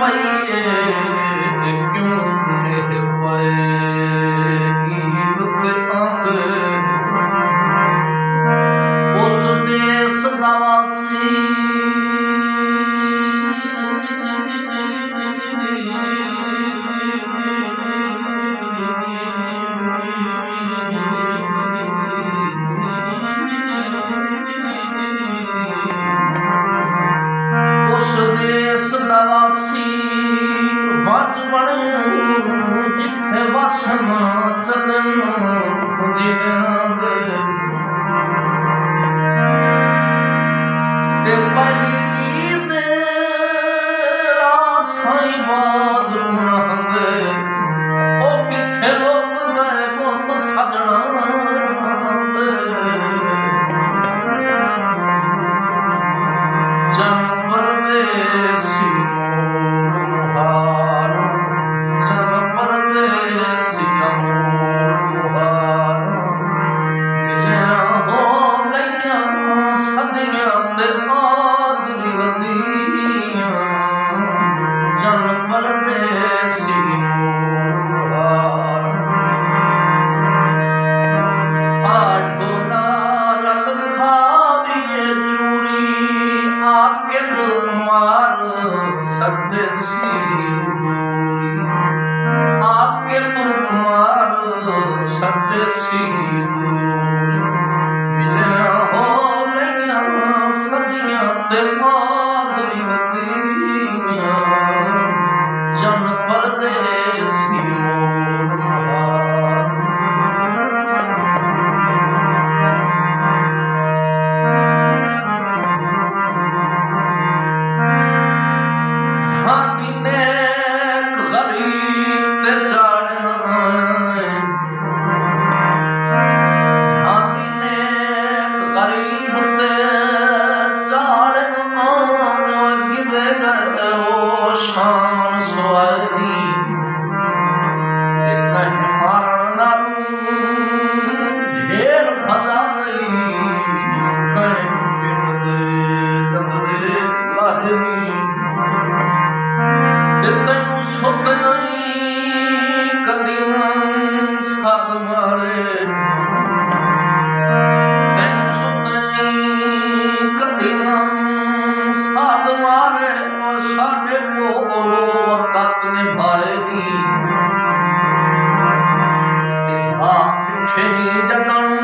पइए क्यों मेरे पे ईद पे तंग उस देश दा वासी वज बने जिथे वसन चलन ते पहली ईद साई बाज उनंग ओ किथे लोग गए पुत सजना जन परदेसी आके पुरमार सटसी मिलना हो गईया सदियां ते पागलियां जन परदेसी शान स्वादी कहीं मारना ढेर भलाई कहीं गंदे लाजमी तेनू सुत नहीं कदी सद मारे तेनू सुत नहीं कदी सद मारे साढ़े वक़्त निभाएगी पिछे नहीं जतन